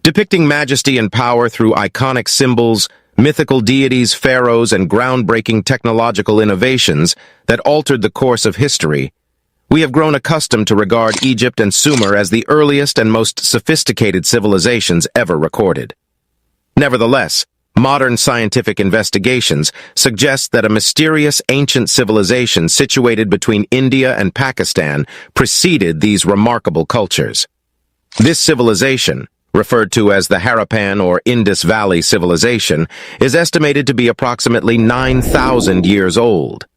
depicting majesty and power through iconic symbols, mythical deities, pharaohs, and groundbreaking technological innovations that altered the course of history. We have grown accustomed to regard Egypt and Sumer as the earliest and most sophisticated civilizations ever recorded. Nevertheless, modern scientific investigations suggest that a mysterious ancient civilization situated between India and Pakistan preceded these remarkable cultures. This civilization, referred to as the Harappan or Indus Valley civilization, is estimated to be approximately 9,000 years old.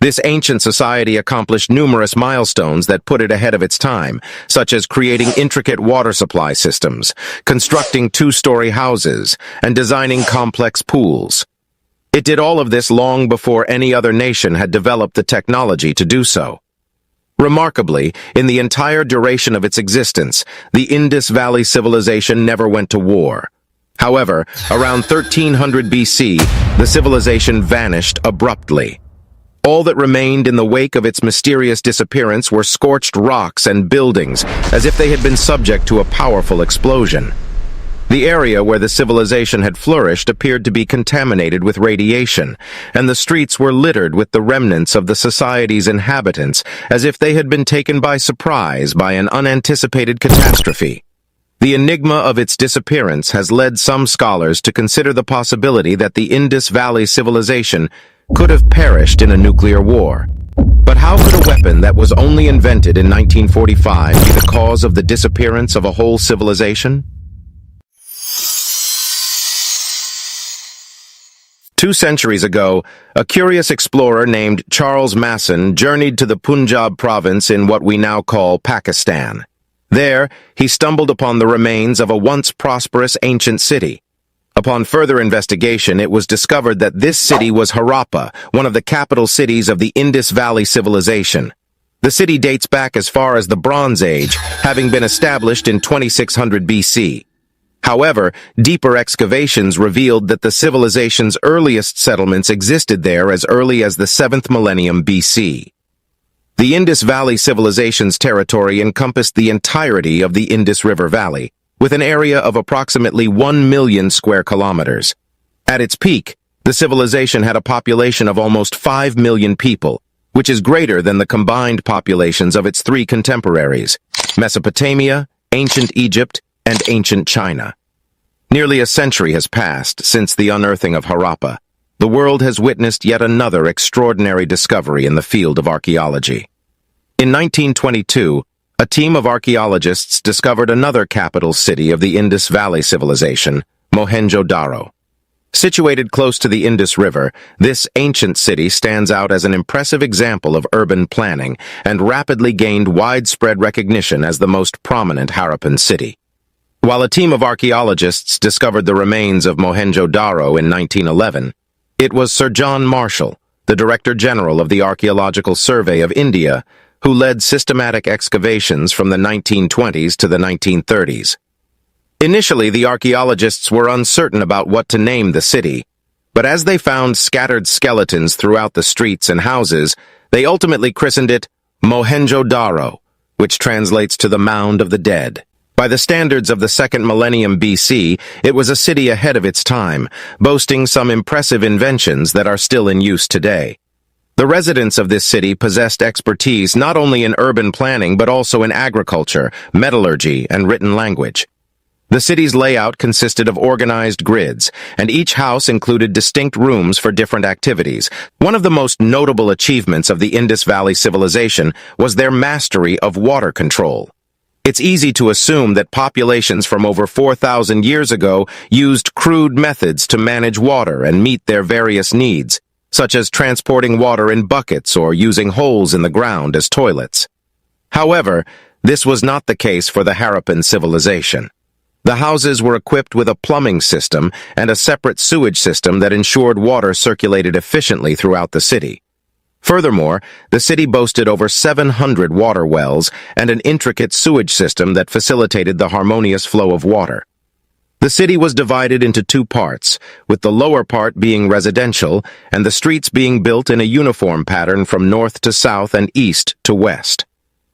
This ancient society accomplished numerous milestones that put it ahead of its time, such as creating intricate water supply systems, constructing two-story houses, and designing complex pools. It did all of this long before any other nation had developed the technology to do so. Remarkably, in the entire duration of its existence, the Indus Valley civilization never went to war. However, around 1300 BC, the civilization vanished abruptly. All that remained in the wake of its mysterious disappearance were scorched rocks and buildings, as if they had been subject to a powerful explosion. The area where the civilization had flourished appeared to be contaminated with radiation, and the streets were littered with the remnants of the society's inhabitants, as if they had been taken by surprise by an unanticipated catastrophe. The enigma of its disappearance has led some scholars to consider the possibility that the Indus Valley civilization could have perished in a nuclear war. But how could a weapon that was only invented in 1945 be the cause of the disappearance of a whole civilization? 2 centuries ago, a curious explorer named Charles Masson journeyed to the Punjab province in what we now call Pakistan. There, he stumbled upon the remains of a once prosperous ancient city. Upon further investigation, it was discovered that this city was Harappa, one of the capital cities of the Indus Valley civilization. The city dates back as far as the Bronze Age, having been established in 2600 BC. However, deeper excavations revealed that the civilization's earliest settlements existed there as early as the 7th millennium BC. The Indus Valley civilization's territory encompassed the entirety of the Indus River Valley, with an area of approximately 1 million square kilometers. At its peak, the civilization had a population of almost 5 million people, which is greater than the combined populations of its 3 contemporaries, Mesopotamia, ancient Egypt, and ancient China. Nearly a century has passed since the unearthing of Harappa. The world has witnessed yet another extraordinary discovery in the field of archaeology. In 1922, a team of archaeologists discovered another capital city of the Indus Valley civilization, Mohenjo-Daro. Situated close to the Indus River, this ancient city stands out as an impressive example of urban planning and rapidly gained widespread recognition as the most prominent Harappan city. While a team of archaeologists discovered the remains of Mohenjo-Daro in 1911, it was Sir John Marshall, the Director General of the Archaeological Survey of India, who led systematic excavations from the 1920s to the 1930s. Initially, the archaeologists were uncertain about what to name the city, but as they found scattered skeletons throughout the streets and houses, they ultimately christened it Mohenjo-Daro, which translates to the Mound of the Dead. By the standards of the 2nd millennium BC, it was a city ahead of its time, boasting some impressive inventions that are still in use today. The residents of this city possessed expertise not only in urban planning but also in agriculture, metallurgy, and written language. The city's layout consisted of organized grids, and each house included distinct rooms for different activities. One of the most notable achievements of the Indus Valley civilization was their mastery of water control. It's easy to assume that populations from over 4,000 years ago used crude methods to manage water and meet their various needs, such as transporting water in buckets or using holes in the ground as toilets. However, this was not the case for the Harappan civilization. The houses were equipped with a plumbing system and a separate sewage system that ensured water circulated efficiently throughout the city. Furthermore, the city boasted over 700 water wells and an intricate sewage system that facilitated the harmonious flow of water. The city was divided into 2 parts, with the lower part being residential and the streets being built in a uniform pattern from north to south and east to west.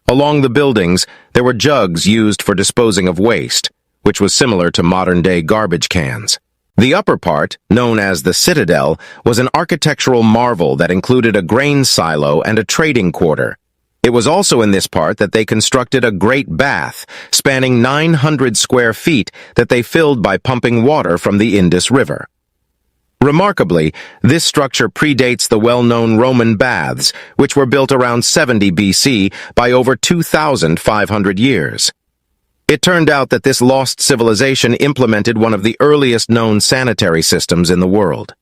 Along the buildings, there were jugs used for disposing of waste, which was similar to modern-day garbage cans. The upper part, known as the citadel, was an architectural marvel that included a grain silo and a trading quarter. It was also in this part that they constructed a great bath, spanning 900 square feet, that they filled by pumping water from the Indus River. Remarkably, this structure predates the well-known Roman baths, which were built around 70 BC by over 2,500 years. It turned out that this lost civilization implemented one of the earliest known sanitary systems in the world.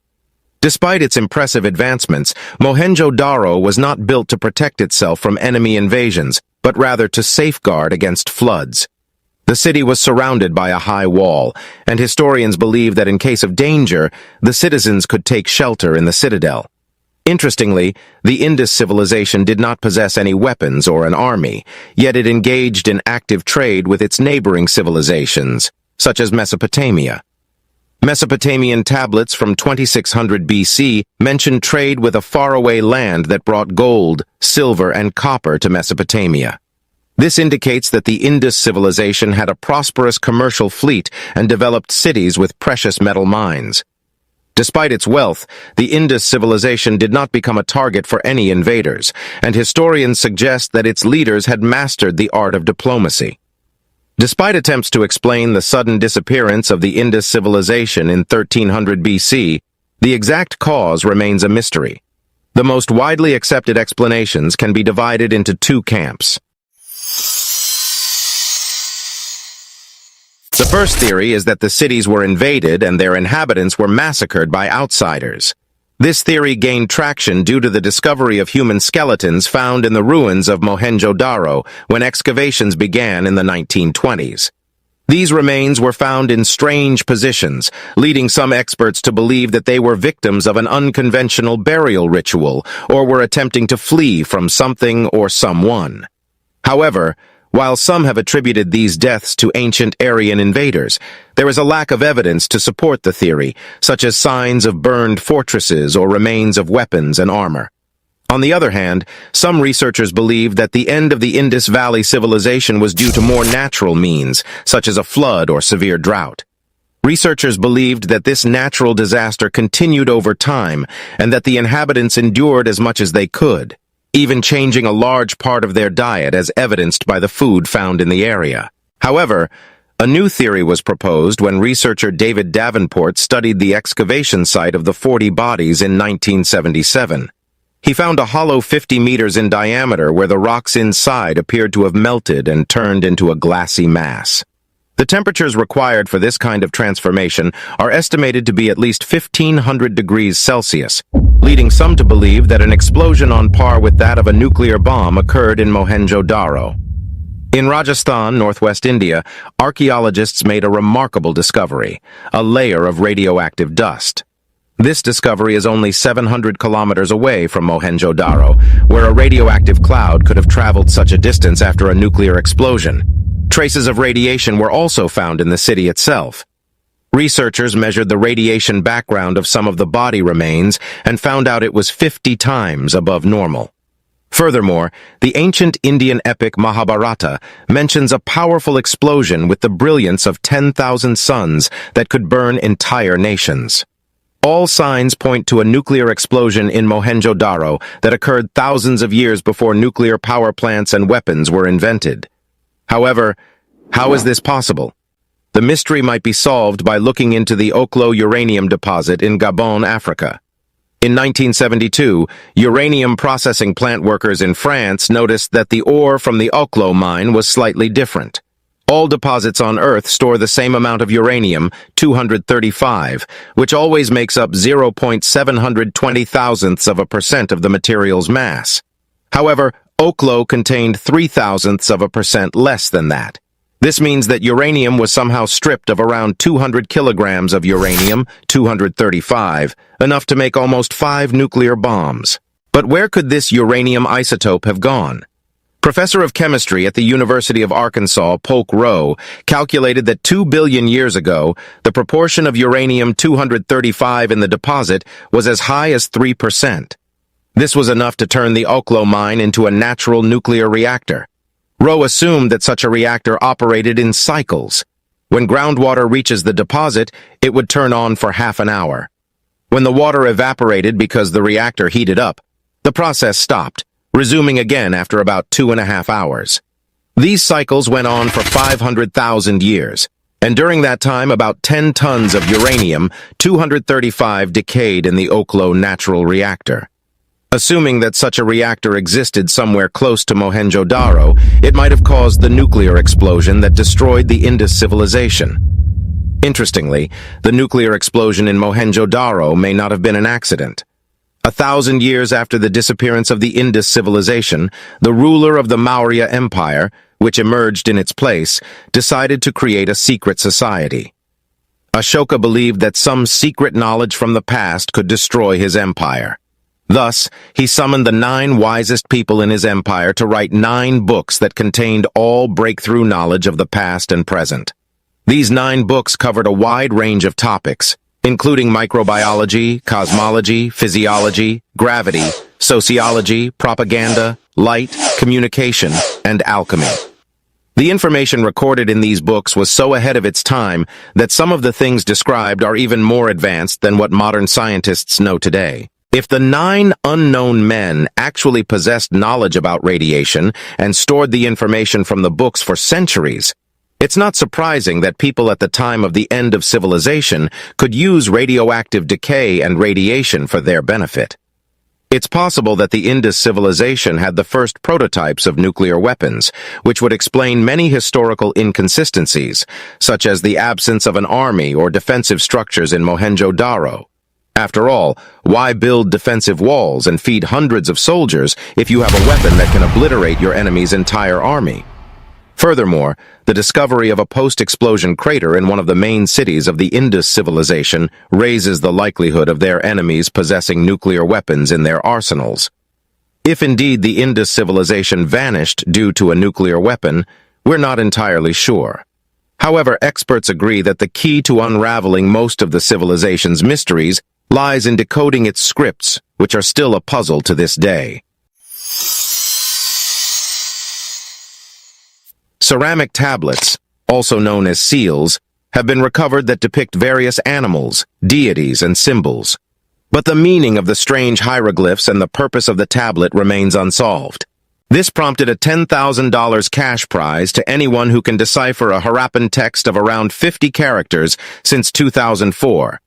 Despite its impressive advancements, Mohenjo-Daro was not built to protect itself from enemy invasions, but rather to safeguard against floods. The city was surrounded by a high wall, and historians believe that in case of danger, the citizens could take shelter in the citadel. Interestingly, the Indus civilization did not possess any weapons or an army, yet it engaged in active trade with its neighboring civilizations, such as Mesopotamia. Mesopotamian tablets from 2600 BC mention trade with a faraway land that brought gold, silver, and copper to Mesopotamia. This indicates that the Indus civilization had a prosperous commercial fleet and developed cities with precious metal mines. Despite its wealth, the Indus civilization did not become a target for any invaders, and historians suggest that its leaders had mastered the art of diplomacy. Despite attempts to explain the sudden disappearance of the Indus civilization in 1300 BC, the exact cause remains a mystery. The most widely accepted explanations can be divided into two camps. The first theory is that the cities were invaded and their inhabitants were massacred by outsiders. This theory gained traction due to the discovery of human skeletons found in the ruins of Mohenjo-Daro when excavations began in the 1920s. These remains were found in strange positions, leading some experts to believe that they were victims of an unconventional burial ritual or were attempting to flee from something or someone. However, while some have attributed these deaths to ancient Aryan invaders, there is a lack of evidence to support the theory, such as signs of burned fortresses or remains of weapons and armor. On the other hand, some researchers believe that the end of the Indus Valley civilization was due to more natural means, such as a flood or severe drought. Researchers believed that this natural disaster continued over time and that the inhabitants endured as much as they could, even changing a large part of their diet as evidenced by the food found in the area. However, a new theory was proposed when researcher David Davenport studied the excavation site of the 40 bodies in 1977. He found a hollow 50 meters in diameter where the rocks inside appeared to have melted and turned into a glassy mass. The temperatures required for this kind of transformation are estimated to be at least 1,500 degrees Celsius, leading some to believe that an explosion on par with that of a nuclear bomb occurred in Mohenjo-Daro. In Rajasthan, northwest India, archaeologists made a remarkable discovery, a layer of radioactive dust. This discovery is only 700 kilometers away from Mohenjo-Daro, where a radioactive cloud could have traveled such a distance after a nuclear explosion. Traces of radiation were also found in the city itself. Researchers measured the radiation background of some of the body remains and found out it was 50 times above normal. Furthermore, the ancient Indian epic Mahabharata mentions a powerful explosion with the brilliance of 10,000 suns that could burn entire nations. All signs point to a nuclear explosion in Mohenjo-Daro that occurred thousands of years before nuclear power plants and weapons were invented. However, how is this possible? The mystery might be solved by looking into the Oklo uranium deposit in Gabon, Africa. In 1972, uranium processing plant workers in France noticed that the ore from the Oklo mine was slightly different. All deposits on Earth store the same amount of uranium, 235, which always makes up 0.720 of the material's mass. However, Oklo contained 0.03% less than that. This means that uranium was somehow stripped of around 200 kilograms of uranium, 235, enough to make almost 5 nuclear bombs. But where could this uranium isotope have gone? Professor of chemistry at the University of Arkansas, Polk Rowe, calculated that 2 billion years ago, the proportion of uranium-235 in the deposit was as high as 3%. This was enough to turn the Oklo mine into a natural nuclear reactor. Rowe assumed that such a reactor operated in cycles. When groundwater reaches the deposit, it would turn on for half an hour. When the water evaporated because the reactor heated up, the process stopped, resuming again after about 2.5 hours. These cycles went on for 500,000 years, and during that time about 10 tons of uranium-235 decayed in the Oklo natural reactor. Assuming that such a reactor existed somewhere close to Mohenjo-Daro, it might have caused the nuclear explosion that destroyed the Indus civilization. Interestingly, the nuclear explosion in Mohenjo-Daro may not have been an accident. 1,000 years after the disappearance of the Indus civilization, the ruler of the Maurya Empire, which emerged in its place, decided to create a secret society. Ashoka believed that some secret knowledge from the past could destroy his empire. Thus, he summoned the 9 wisest people in his empire to write 9 books that contained all breakthrough knowledge of the past and present. These 9 books covered a wide range of topics, including microbiology, cosmology, physiology, gravity, sociology, propaganda, light, communication, and alchemy. The information recorded in these books was so ahead of its time that some of the things described are even more advanced than what modern scientists know today. If the 9 unknown men actually possessed knowledge about radiation and stored the information from the books for centuries, it's not surprising that people at the time of the end of civilization could use radioactive decay and radiation for their benefit. It's possible that the Indus civilization had the first prototypes of nuclear weapons, which would explain many historical inconsistencies, such as the absence of an army or defensive structures in Mohenjo-Daro. After all, why build defensive walls and feed hundreds of soldiers if you have a weapon that can obliterate your enemy's entire army? Furthermore, the discovery of a post-explosion crater in one of the main cities of the Indus civilization raises the likelihood of their enemies possessing nuclear weapons in their arsenals. If indeed the Indus civilization vanished due to a nuclear weapon, we're not entirely sure. However, experts agree that the key to unraveling most of the civilization's mysteries lies in decoding its scripts, which are still a puzzle to this day. Ceramic tablets, also known as seals, have been recovered that depict various animals, deities, and symbols. But the meaning of the strange hieroglyphs and the purpose of the tablet remains unsolved. This prompted a $10,000 cash prize to anyone who can decipher a Harappan text of around 50 characters since 2004.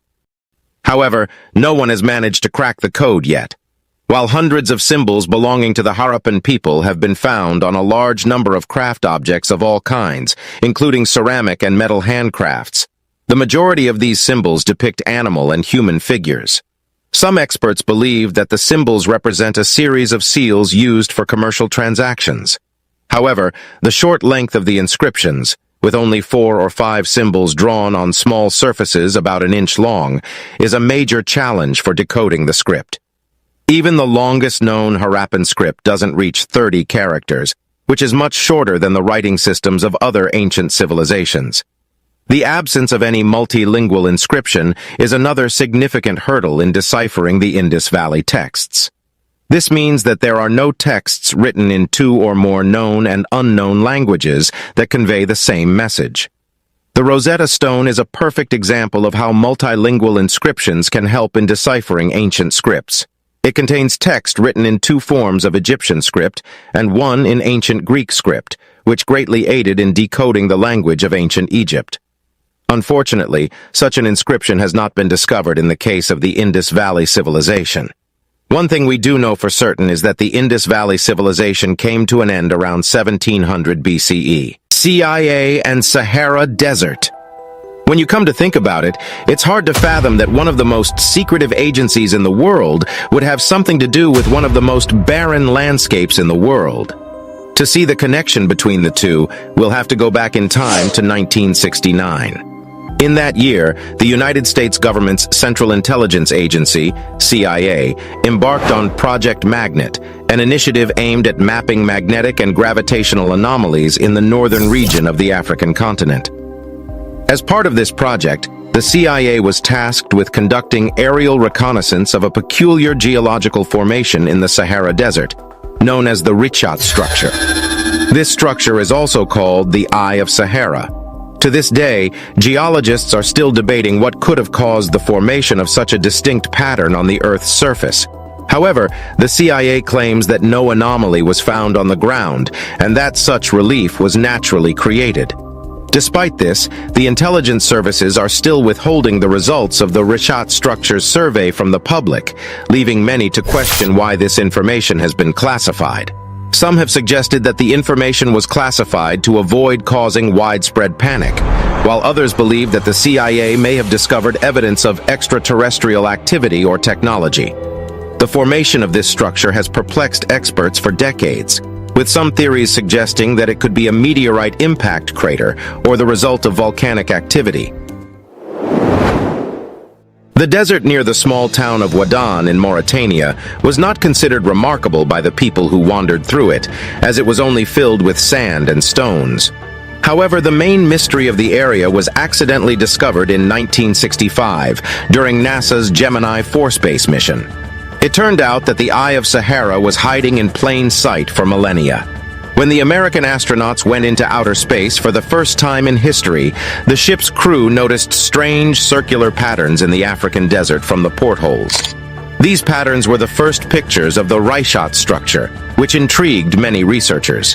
However, no one has managed to crack the code yet. While hundreds of symbols belonging to the Harappan people have been found on a large number of craft objects of all kinds, including ceramic and metal handcrafts, the majority of these symbols depict animal and human figures. Some experts believe that the symbols represent a series of seals used for commercial transactions. However, the short length of the inscriptions, with only 4 or 5 symbols drawn on small surfaces about an inch long, is a major challenge for decoding the script. Even the longest known Harappan script doesn't reach 30 characters, which is much shorter than the writing systems of other ancient civilizations. The absence of any multilingual inscription is another significant hurdle in deciphering the Indus Valley texts. This means that there are no texts written in 2 or more known and unknown languages that convey the same message. The Rosetta Stone is a perfect example of how multilingual inscriptions can help in deciphering ancient scripts. It contains text written in 2 forms of Egyptian script and 1 in ancient Greek script, which greatly aided in decoding the language of ancient Egypt. Unfortunately, such an inscription has not been discovered in the case of the Indus Valley civilization. One thing we do know for certain is that the Indus Valley civilization came to an end around 1700 BCE. CIA and Sahara Desert. When you come to think about it, it's hard to fathom that one of the most secretive agencies in the world would have something to do with one of the most barren landscapes in the world. To see the connection between the two, we'll have to go back in time to 1969. In that year, the United States government's Central Intelligence Agency, CIA, embarked on Project Magnet, an initiative aimed at mapping magnetic and gravitational anomalies in the northern region of the African continent. As part of this project, the CIA was tasked with conducting aerial reconnaissance of a peculiar geological formation in the Sahara Desert, known as the Richat structure. This structure is also called the Eye of Sahara. To this day, geologists are still debating what could have caused the formation of such a distinct pattern on the Earth's surface. However, the CIA claims that no anomaly was found on the ground and that such relief was naturally created. Despite this, the intelligence services are still withholding the results of the Richat Structures survey from the public, leaving many to question why this information has been classified. Some have suggested that the information was classified to avoid causing widespread panic, while others believe that the CIA may have discovered evidence of extraterrestrial activity or technology. The formation of this structure has perplexed experts for decades, with some theories suggesting that it could be a meteorite impact crater or the result of volcanic activity. The desert near the small town of Wadan in Mauritania was not considered remarkable by the people who wandered through it, as it was only filled with sand and stones. However, the main mystery of the area was accidentally discovered in 1965 during NASA's Gemini 4 space mission. It turned out that the Eye of Sahara was hiding in plain sight for millennia. When the American astronauts went into outer space for the first time in history, the ship's crew noticed strange circular patterns in the African desert from the portholes. These patterns were the first pictures of the Richat structure, which intrigued many researchers.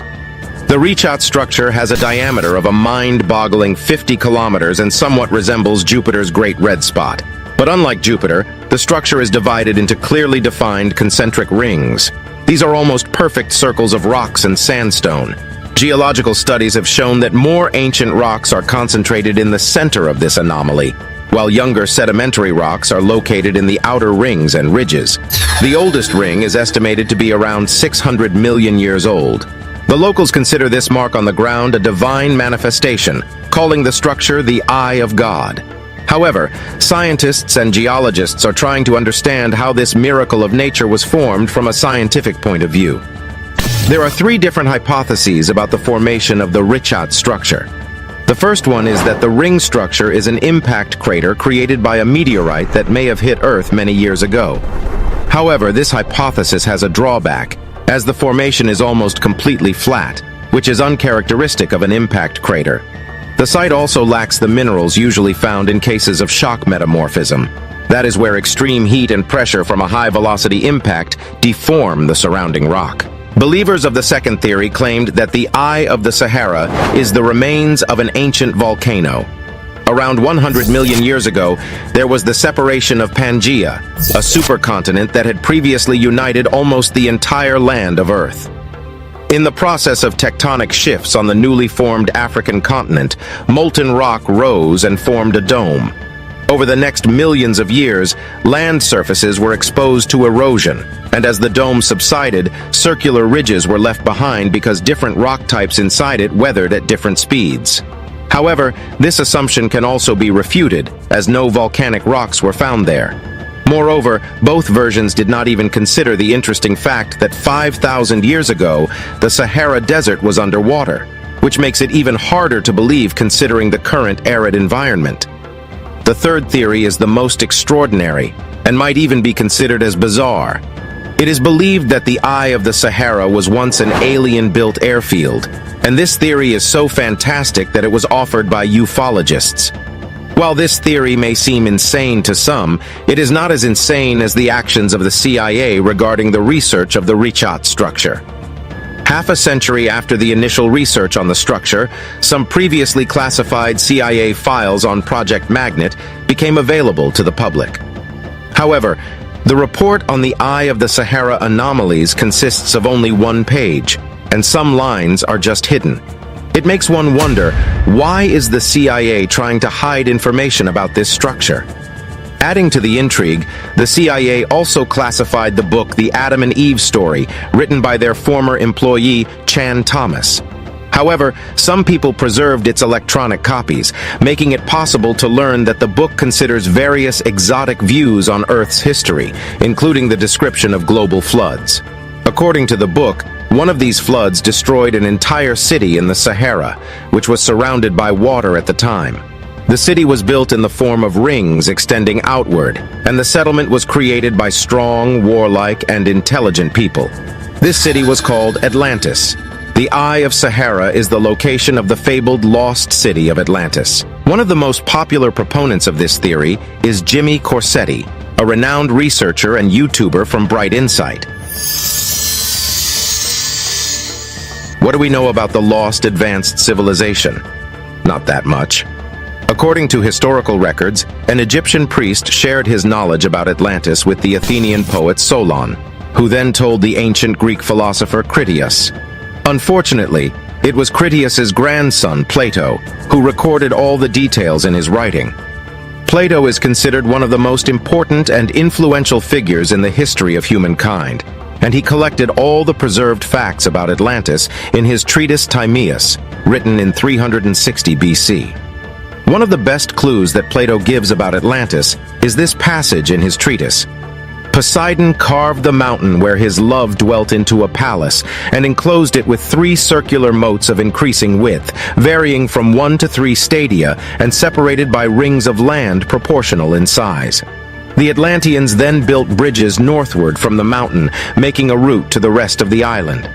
The Richat structure has a diameter of a mind-boggling 50 kilometers and somewhat resembles Jupiter's Great Red Spot. But unlike Jupiter, the structure is divided into clearly defined concentric rings. These are almost perfect circles of rocks and sandstone. Geological studies have shown that more ancient rocks are concentrated in the center of this anomaly, while younger sedimentary rocks are located in the outer rings and ridges. The oldest ring is estimated to be around 600 million years old. The locals consider this mark on the ground a divine manifestation, calling the structure the Eye of God. However, scientists and geologists are trying to understand how this miracle of nature was formed from a scientific point of view. There are three different hypotheses about the formation of the Richat structure. The first one is that the ring structure is an impact crater created by a meteorite that may have hit Earth many years ago. However, this hypothesis has a drawback, as the formation is almost completely flat, which is uncharacteristic of an impact crater. The site also lacks the minerals usually found in cases of shock metamorphism. That is where extreme heat and pressure from a high-velocity impact deform the surrounding rock. Believers of the second theory claimed that the Eye of the Sahara is the remains of an ancient volcano. Around 100 million years ago, there was the separation of Pangaea, a supercontinent that had previously united almost the entire land of Earth. In the process of tectonic shifts on the newly formed African continent, molten rock rose and formed a dome. Over the next millions of years, land surfaces were exposed to erosion, and as the dome subsided, circular ridges were left behind because different rock types inside it weathered at different speeds. However, this assumption can also be refuted, as no volcanic rocks were found there. Moreover, both versions did not even consider the interesting fact that 5,000 years ago, the Sahara Desert was underwater, which makes it even harder to believe considering the current arid environment. The third theory is the most extraordinary, and might even be considered as bizarre. It is believed that the Eye of the Sahara was once an alien-built airfield, and this theory is so fantastic that it was offered by ufologists. While this theory may seem insane to some, it is not as insane as the actions of the CIA regarding the research of the Richat structure. Half a century after the initial research on the structure, some previously classified CIA files on Project Magnet became available to the public. However, the report on the Eye of the Sahara anomalies consists of only one page, and some lines are just hidden. It makes one wonder, why is the CIA trying to hide information about this structure? Adding to the intrigue, the CIA also classified the book The Adam and Eve Story, written by their former employee, Chan Thomas. However, some people preserved its electronic copies, making it possible to learn that the book considers various exotic views on Earth's history, including the description of global floods. According to the book, one of these floods destroyed an entire city in the Sahara, which was surrounded by water at the time. The city was built in the form of rings extending outward, and the settlement was created by strong, warlike, and intelligent people. This city was called Atlantis. The Eye of Sahara is the location of the fabled lost city of Atlantis. One of the most popular proponents of this theory is Jimmy Corsetti, a renowned researcher and YouTuber from Bright Insight. What do we know about the lost advanced civilization? Not that much. According to historical records, an Egyptian priest shared his knowledge about Atlantis with the Athenian poet Solon, who then told the ancient Greek philosopher Critias. Unfortunately, it was Critias's grandson, Plato, who recorded all the details in his writing. Plato is considered one of the most important and influential figures in the history of humankind, and he collected all the preserved facts about Atlantis in his treatise Timaeus, written in 360 BC. One of the best clues that Plato gives about Atlantis is this passage in his treatise. Poseidon carved the mountain where his love dwelt into a palace and enclosed it with 3 circular moats of increasing width, varying from 1 to 3 stadia and separated by rings of land proportional in size. The Atlanteans then built bridges northward from the mountain, making a route to the rest of the island.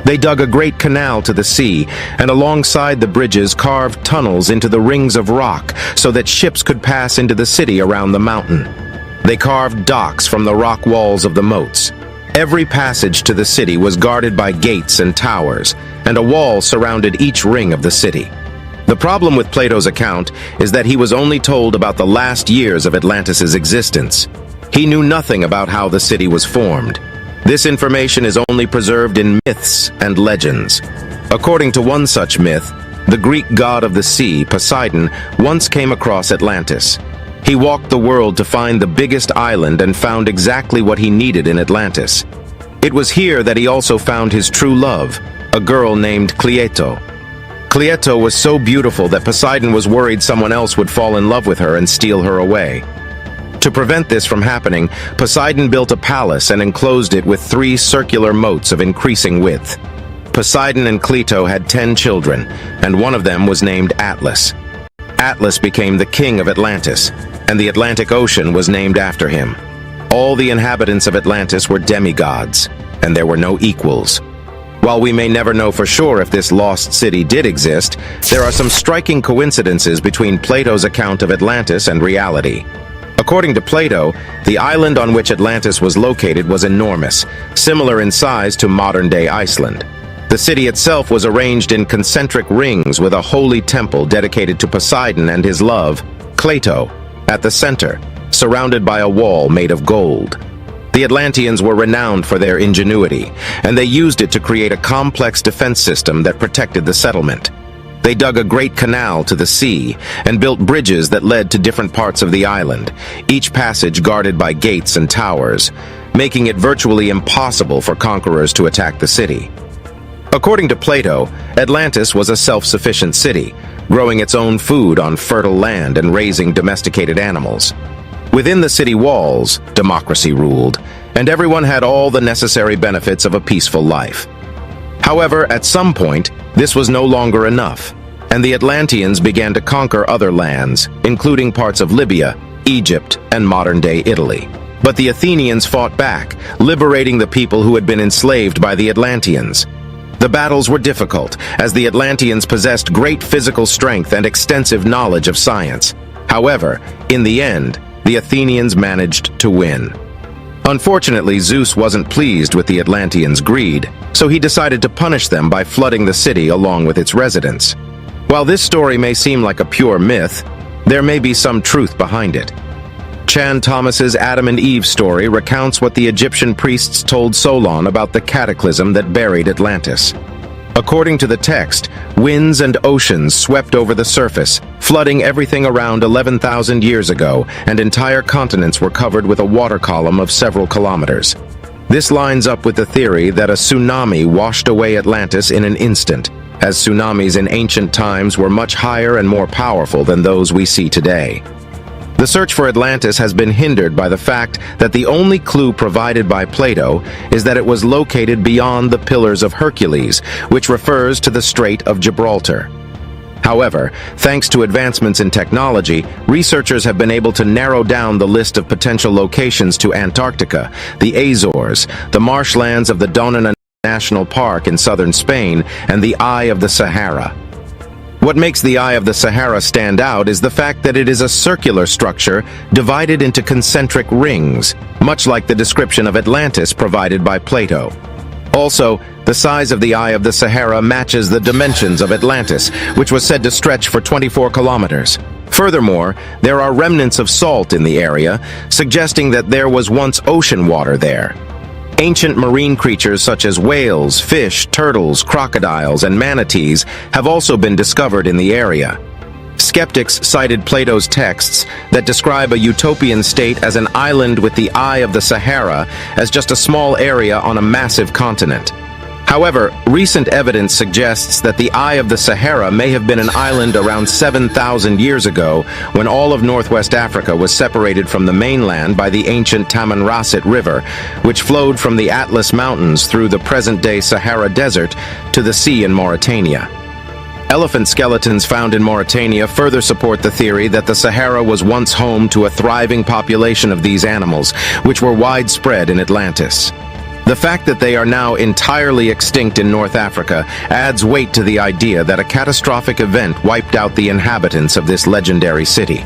They dug a great canal to the sea, and alongside the bridges carved tunnels into the rings of rock so that ships could pass into the city around the mountain. They carved docks from the rock walls of the moats. Every passage to the city was guarded by gates and towers, and a wall surrounded each ring of the city. The problem with Plato's account is that he was only told about the last years of Atlantis's existence. He knew nothing about how the city was formed. This information is only preserved in myths and legends. According to one such myth, the Greek god of the sea, Poseidon, once came across Atlantis. He walked the world to find the biggest island and found exactly what he needed in Atlantis. It was here that he also found his true love, a girl named Cleito. Cleito was so beautiful that Poseidon was worried someone else would fall in love with her and steal her away. To prevent this from happening, Poseidon built a palace and enclosed it with 3 circular moats of increasing width. Poseidon and Cleito had 10 children, and one of them was named Atlas. Atlas became the king of Atlantis, and the Atlantic Ocean was named after him. All the inhabitants of Atlantis were demigods, and there were no equals. While we may never know for sure if this lost city did exist, there are some striking coincidences between Plato's account of Atlantis and reality. According to Plato, the island on which Atlantis was located was enormous, similar in size to modern-day Iceland. The city itself was arranged in concentric rings with a holy temple dedicated to Poseidon and his love, Cleito, at the center, surrounded by a wall made of gold. The Atlanteans were renowned for their ingenuity, and they used it to create a complex defense system that protected the settlement. They dug a great canal to the sea and built bridges that led to different parts of the island, each passage guarded by gates and towers, making it virtually impossible for conquerors to attack the city. According to Plato, Atlantis was a self-sufficient city, growing its own food on fertile land and raising domesticated animals. Within the city walls, democracy ruled, and everyone had all the necessary benefits of a peaceful life. However, at some point, this was no longer enough, and the Atlanteans began to conquer other lands, including parts of Libya, Egypt, and modern-day Italy. But the Athenians fought back, liberating the people who had been enslaved by the Atlanteans. The battles were difficult, as the Atlanteans possessed great physical strength and extensive knowledge of science. However, in the end, the Athenians managed to win. Unfortunately, Zeus wasn't pleased with the Atlanteans' greed, so he decided to punish them by flooding the city along with its residents. While this story may seem like a pure myth, there may be some truth behind it. Chan Thomas's Adam and Eve story recounts what the Egyptian priests told Solon about the cataclysm that buried Atlantis. According to the text, winds and oceans swept over the surface, flooding everything around 11,000 years ago, and entire continents were covered with a water column of several kilometers. This lines up with the theory that a tsunami washed away Atlantis in an instant, as tsunamis in ancient times were much higher and more powerful than those we see today. The search for Atlantis has been hindered by the fact that the only clue provided by Plato is that it was located beyond the Pillars of Hercules, which refers to the Strait of Gibraltar. However, thanks to advancements in technology, researchers have been able to narrow down the list of potential locations to Antarctica, the Azores, the marshlands of the Donan National Park in southern Spain and the Eye of the Sahara. What makes the Eye of the Sahara stand out is the fact that it is a circular structure divided into concentric rings, much like the description of Atlantis provided by Plato. Also, the size of the Eye of the Sahara matches the dimensions of Atlantis, which was said to stretch for 24 kilometers. Furthermore, there are remnants of salt in the area, suggesting that there was once ocean water there. Ancient marine creatures such as whales, fish, turtles, crocodiles, and manatees have also been discovered in the area. Skeptics cited Plato's texts that describe a utopian state as an island with the Eye of the Sahara as just a small area on a massive continent. However, recent evidence suggests that the Eye of the Sahara may have been an island around 7,000 years ago when all of northwest Africa was separated from the mainland by the ancient Tamanrasset River, which flowed from the Atlas Mountains through the present-day Sahara Desert to the sea in Mauritania. Elephant skeletons found in Mauritania further support the theory that the Sahara was once home to a thriving population of these animals, which were widespread in Atlantis. The fact that they are now entirely extinct in North Africa adds weight to the idea that a catastrophic event wiped out the inhabitants of this legendary city.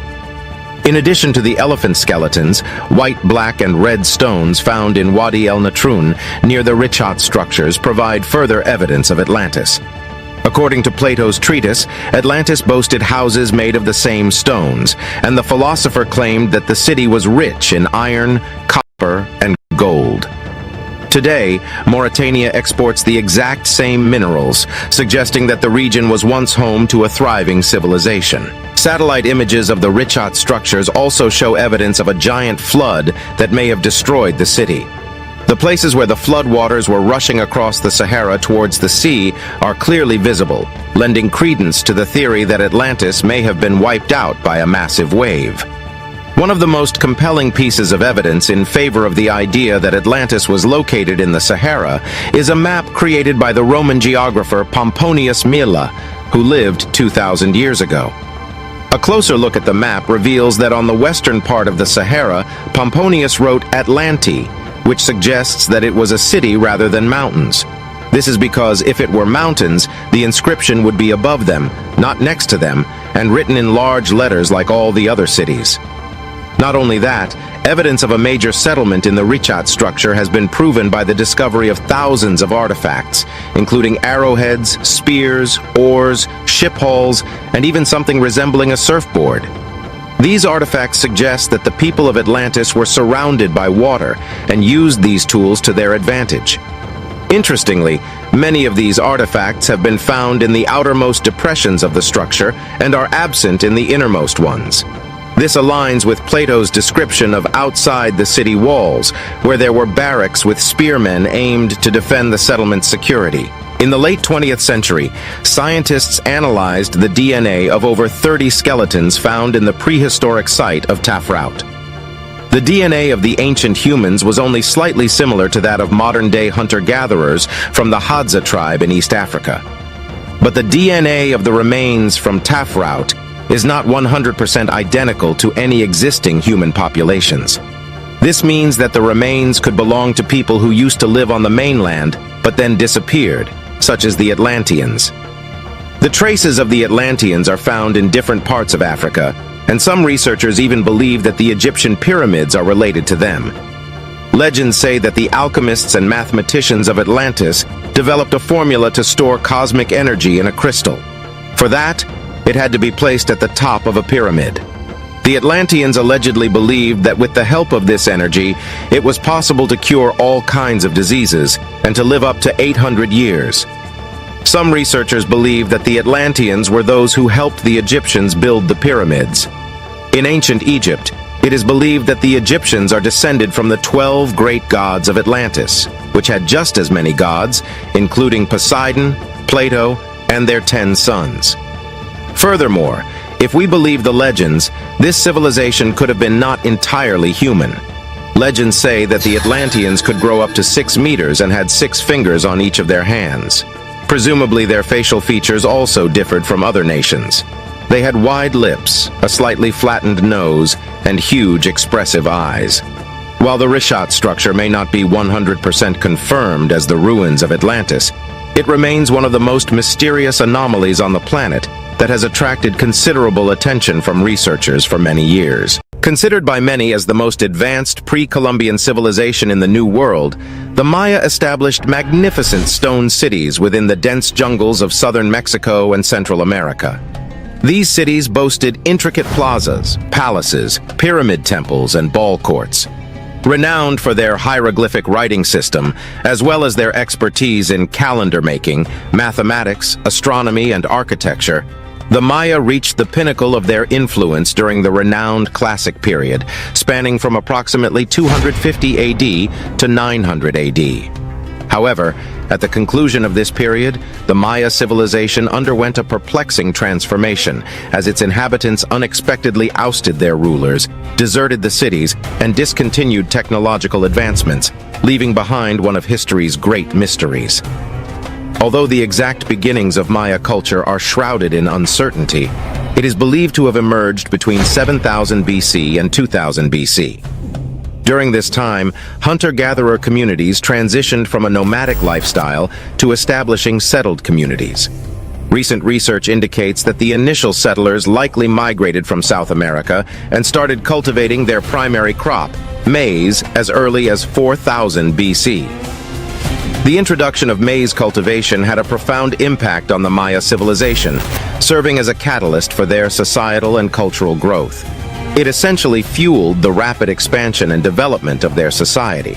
In addition to the elephant skeletons, white, black, and red stones found in Wadi el Natrun near the Richat structures provide further evidence of Atlantis. According to Plato's treatise, Atlantis boasted houses made of the same stones, and the philosopher claimed that the city was rich in iron, copper, and gold. Today, Mauritania exports the exact same minerals, suggesting that the region was once home to a thriving civilization. Satellite images of the Richat structures also show evidence of a giant flood that may have destroyed the city. The places where the floodwaters were rushing across the Sahara towards the sea are clearly visible, lending credence to the theory that Atlantis may have been wiped out by a massive wave. One of the most compelling pieces of evidence in favor of the idea that Atlantis was located in the Sahara is a map created by the Roman geographer Pomponius Mela, who lived 2,000 years ago. A closer look at the map reveals that on the western part of the Sahara, Pomponius wrote Atlanti, which suggests that it was a city rather than mountains. This is because if it were mountains, the inscription would be above them, not next to them, and written in large letters like all the other cities. Not only that, evidence of a major settlement in the Richat structure has been proven by the discovery of thousands of artifacts, including arrowheads, spears, oars, ship hulls, and even something resembling a surfboard. These artifacts suggest that the people of Atlantis were surrounded by water and used these tools to their advantage. Interestingly, many of these artifacts have been found in the outermost depressions of the structure and are absent in the innermost ones. This aligns with Plato's description of outside the city walls, where there were barracks with spearmen aimed to defend the settlement's security. In the late 20th century, scientists analyzed the DNA of over 30 skeletons found in the prehistoric site of Tafraut. The DNA of the ancient humans was only slightly similar to that of modern-day hunter-gatherers from the Hadza tribe in East Africa. But the DNA of the remains from Tafraut is not 100% identical to any existing human populations. This means that the remains could belong to people who used to live on the mainland but then disappeared, such as the Atlanteans. The traces of the Atlanteans are found in different parts of Africa, and some researchers even believe that the Egyptian pyramids are related to them. Legends say that the alchemists and mathematicians of Atlantis developed a formula to store cosmic energy in a crystal. For that, it had to be placed at the top of a pyramid. The Atlanteans allegedly believed that with the help of this energy, it was possible to cure all kinds of diseases and to live up to 800 years. Some researchers believe that the Atlanteans were those who helped the Egyptians build the pyramids. In ancient Egypt, it is believed that the Egyptians are descended from the 12 great gods of Atlantis, which had just as many gods, including Poseidon, Plato, and their 10 sons. Furthermore, if we believe the legends, this civilization could have been not entirely human. Legends say that the Atlanteans could grow up to 6 meters and had 6 fingers on each of their hands. Presumably, their facial features also differed from other nations. They had wide lips, a slightly flattened nose, and huge expressive eyes. While the Rishat structure may not be 100% confirmed as the ruins of Atlantis, it remains one of the most mysterious anomalies on the planet that has attracted considerable attention from researchers for many years. Considered by many as the most advanced pre-Columbian civilization in the New World, the Maya established magnificent stone cities within the dense jungles of southern Mexico and Central America. These cities boasted intricate plazas, palaces, pyramid temples, and ball courts. Renowned for their hieroglyphic writing system, as well as their expertise in calendar making, mathematics, astronomy, and architecture, the Maya reached the pinnacle of their influence during the renowned Classic period, spanning from approximately 250 AD to 900 AD. However, at the conclusion of this period, the Maya civilization underwent a perplexing transformation as its inhabitants unexpectedly ousted their rulers, deserted the cities, and discontinued technological advancements, leaving behind one of history's great mysteries. Although the exact beginnings of Maya culture are shrouded in uncertainty, it is believed to have emerged between 7000 BC and 2000 BC. During this time, hunter-gatherer communities transitioned from a nomadic lifestyle to establishing settled communities. Recent research indicates that the initial settlers likely migrated from South America and started cultivating their primary crop, maize, as early as 4000 BC. The introduction of maize cultivation had a profound impact on the Maya civilization, serving as a catalyst for their societal and cultural growth. It essentially fueled the rapid expansion and development of their society.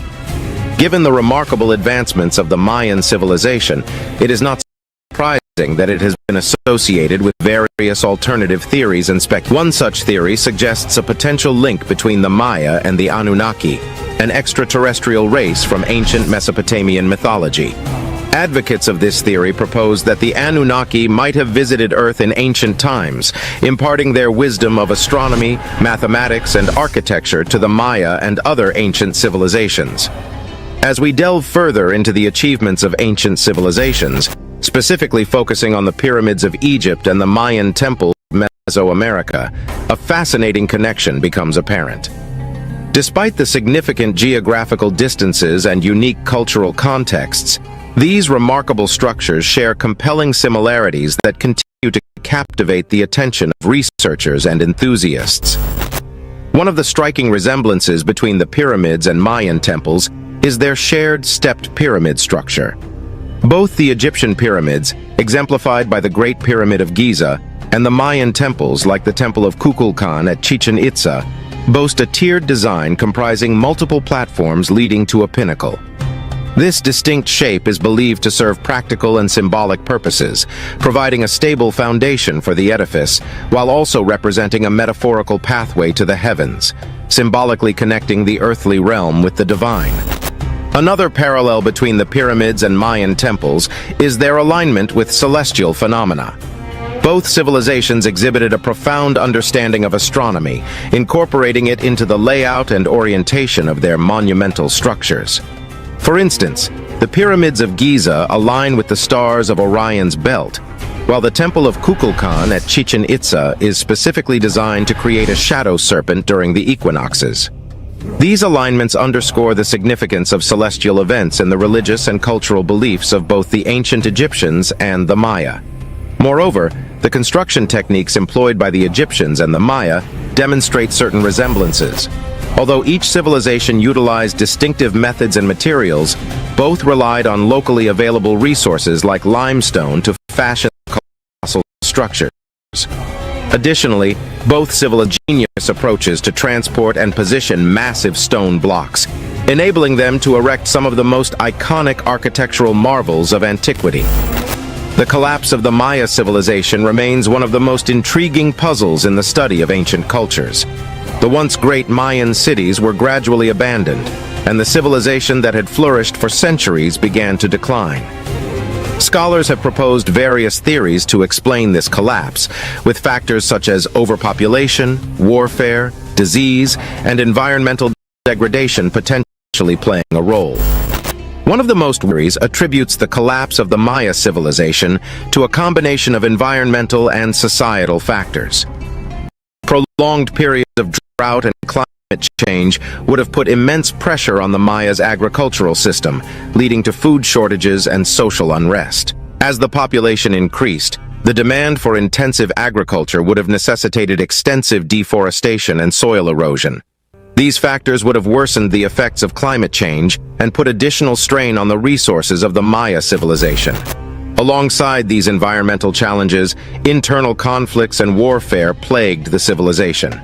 Given the remarkable advancements of the Mayan civilization, it is not surprising that it has been associated with various alternative theories and speculations. One such theory suggests a potential link between the Maya and the Anunnaki, an extraterrestrial race from ancient Mesopotamian mythology. Advocates of this theory propose that the Anunnaki might have visited Earth in ancient times, imparting their wisdom of astronomy, mathematics, and architecture to the Maya and other ancient civilizations. As we delve further into the achievements of ancient civilizations, specifically focusing on the pyramids of Egypt and the Mayan temples of Mesoamerica, a fascinating connection becomes apparent. Despite the significant geographical distances and unique cultural contexts, these remarkable structures share compelling similarities that continue to captivate the attention of researchers and enthusiasts. One of the striking resemblances between the pyramids and Mayan temples is their shared stepped pyramid structure. Both the Egyptian pyramids, exemplified by the Great Pyramid of Giza, and the Mayan temples, like the Temple of Kukulkan at Chichen Itza, boast a tiered design comprising multiple platforms leading to a pinnacle. This distinct shape is believed to serve practical and symbolic purposes, providing a stable foundation for the edifice, while also representing a metaphorical pathway to the heavens, symbolically connecting the earthly realm with the divine. Another parallel between the pyramids and Mayan temples is their alignment with celestial phenomena. Both civilizations exhibited a profound understanding of astronomy, incorporating it into the layout and orientation of their monumental structures. For instance, the pyramids of Giza align with the stars of Orion's belt, while the Temple of Kukulkan at Chichen Itza is specifically designed to create a shadow serpent during the equinoxes. These alignments underscore the significance of celestial events in the religious and cultural beliefs of both the ancient Egyptians and the Maya. Moreover, the construction techniques employed by the Egyptians and the Maya demonstrate certain resemblances. Although each civilization utilized distinctive methods and materials, both relied on locally available resources like limestone to fashion colossal structures. Additionally, both civilized ingenious approaches to transport and position massive stone blocks, enabling them to erect some of the most iconic architectural marvels of antiquity. The collapse of the Maya civilization remains one of the most intriguing puzzles in the study of ancient cultures. The once great Mayan cities were gradually abandoned, and the civilization that had flourished for centuries began to decline. Scholars have proposed various theories to explain this collapse, with factors such as overpopulation, warfare, disease, and environmental degradation potentially playing a role. One of the most theories attributes the collapse of the Maya civilization to a combination of environmental and societal factors. Prolonged periods of drought and climate change would have put immense pressure on the Maya's agricultural system, leading to food shortages and social unrest. As the population increased, the demand for intensive agriculture would have necessitated extensive deforestation and soil erosion. These factors would have worsened the effects of climate change and put additional strain on the resources of the Maya civilization. Alongside these environmental challenges, internal conflicts and warfare plagued the civilization.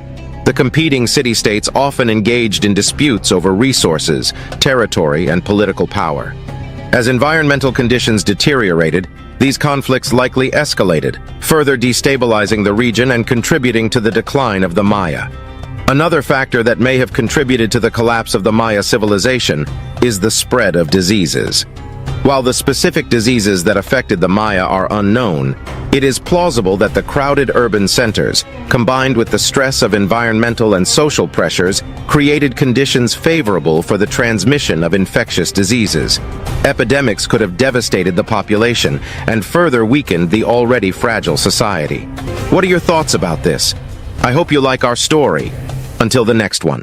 The competing city-states often engaged in disputes over resources, territory, and political power. As environmental conditions deteriorated, these conflicts likely escalated, further destabilizing the region and contributing to the decline of the Maya. Another factor that may have contributed to the collapse of the Maya civilization is the spread of diseases. While the specific diseases that affected the Maya are unknown, it is plausible that the crowded urban centers, combined with the stress of environmental and social pressures, created conditions favorable for the transmission of infectious diseases. Epidemics could have devastated the population and further weakened the already fragile society. What are your thoughts about this? I hope you like our story. Until the next one.